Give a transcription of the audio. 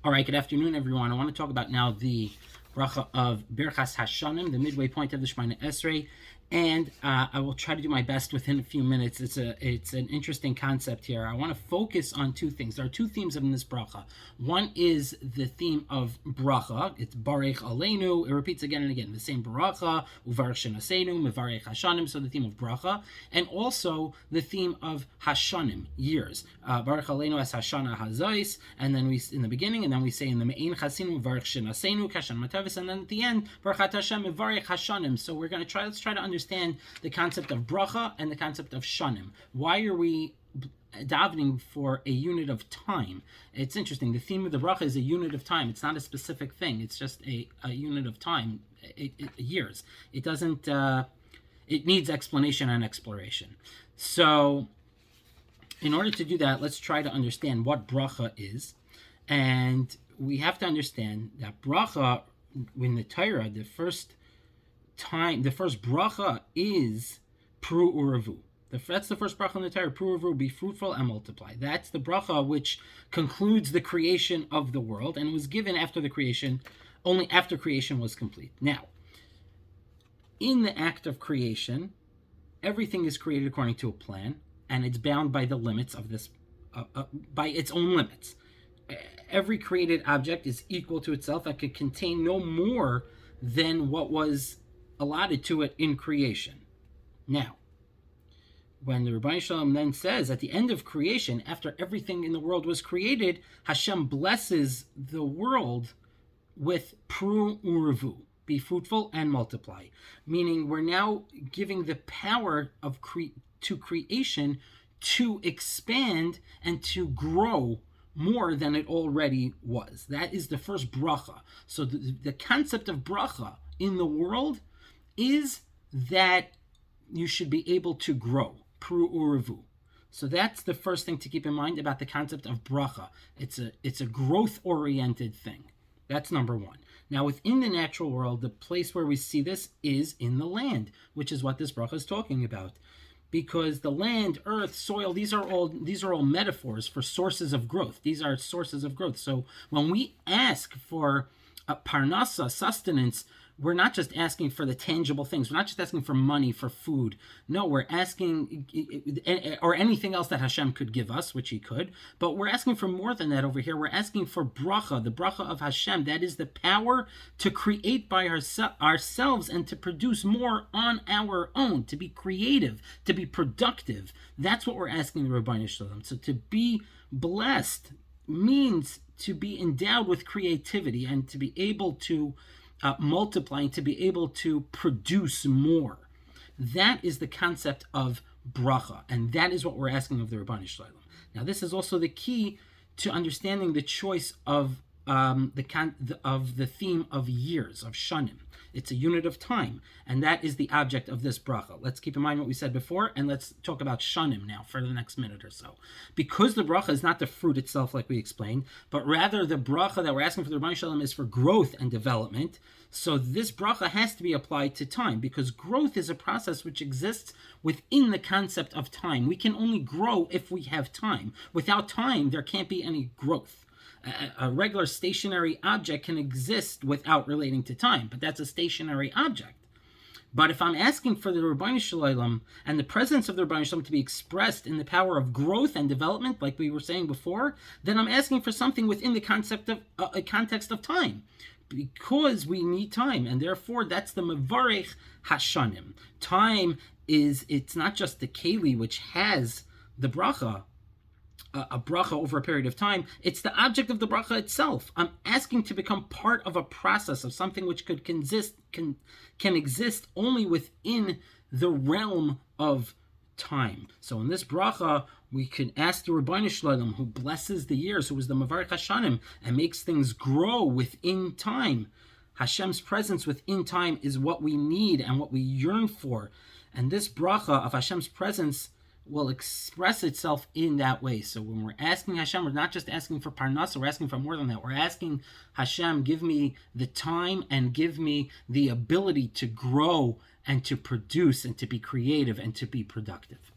All right, good afternoon, everyone. I want to talk about now the bracha of Birchas Hashanim, the midway point of the Shemona Esrei, and I will try to do my best within a few minutes. It's an interesting concept here. I want to focus on two things. There are two themes in this bracha. One is the theme of bracha. It's Barech Aleinu. It repeats again and again. The same bracha, Uvarech Shenasenu, Mevarech Hashanim. So the theme of bracha, and also the theme of Hashanim, years. Barech Aleinu as Hashana Hazais, and then we in the beginning, and then we say in the Me'in Chasinu, Mevarech Shenasenu, Kashan Matavis, and then at the end, Barachat Hashem, Mevarech Hashanim. So let's try to understand the concept of bracha and the concept of shanim. Why are we davening for a unit of time? It's interesting. The theme of the bracha is a unit of time. It's not a specific thing. It's just a unit of time, years. It doesn't. It needs explanation and exploration. So, in order to do that, let's try to understand what bracha is, and we have to understand that bracha in the Torah, the first bracha is Pru Uravu. That's the first bracha in the Torah. Pru Uravu, be fruitful and multiply. That's the bracha which concludes the creation of the world, and it was given after the creation, only after creation was complete. Now, in the act of creation, everything is created according to a plan, and it's bound by the limits of this, by its own limits. Every created object is equal to itself and could contain no more than what was allotted to it in creation. Now, when the Rebbeinu Shalom then says at the end of creation, after everything in the world was created, Hashem blesses the world with Pru Uravu, be fruitful and multiply. Meaning we're now giving the power of to creation to expand and to grow more than it already was. That is the first bracha. So the concept of bracha in the world is that you should be able to grow, Pru Uravu. So that's the first thing to keep in mind about the concept of bracha. It's a growth-oriented thing. That's number one. Now, within the natural world, the place where we see this is in the land, which is what this bracha is talking about. Because the land, earth, soil, these are all metaphors for sources of growth. These are sources of growth. So when we ask for parnasa, sustenance, we're not just asking for the tangible things. We're not just asking for money, for food. No, we're asking, or anything else that Hashem could give us, which He could. But we're asking for more than that over here. We're asking for bracha, the bracha of Hashem. That is the power to create by ourselves and to produce more on our own, to be creative, to be productive. That's what we're asking the Rebbeinu Shalom. So to be blessed means to be endowed with creativity and to be able to multiplying, to be able to produce more. That is the concept of bracha, and that is what we're asking of the Rebbeinu Shalom. Now, this is also the key to understanding the choice of the theme of years, of shanim. It's a unit of time, and that is the object of this bracha. Let's keep in mind what we said before, and let's talk about shanim now for the next minute or so. Because the bracha is not the fruit itself, like we explained, but rather the bracha that we're asking for the Rebbeinu Shalom is for growth and development. So this bracha has to be applied to time, because growth is a process which exists within the concept of time. We can only grow if we have time. Without time, there can't be any growth. A regular stationary object can exist without relating to time, but that's a stationary object. But if I'm asking for the Rebbeinu Shalom and the presence of the Rebbeinu Shalom to be expressed in the power of growth and development, like we were saying before, then I'm asking for something within the concept of a context of time, because we need time, and therefore that's the Mevarech Hashanim. Time it's not just the keli which has the bracha, a bracha over a period of time. It's the object of the bracha itself. I'm asking to become part of a process of something which can exist only within the realm of time. So in this bracha, we can ask the Rebbeinu Shalom, who blesses the years, who is the Mevarech Hashanim, and makes things grow within time. Hashem's presence within time is what we need and what we yearn for. And this bracha of Hashem's presence will express itself in that way. So when we're asking Hashem, we're not just asking for parnasa, we're asking for more than that. We're asking Hashem, give me the time and give me the ability to grow and to produce and to be creative and to be productive.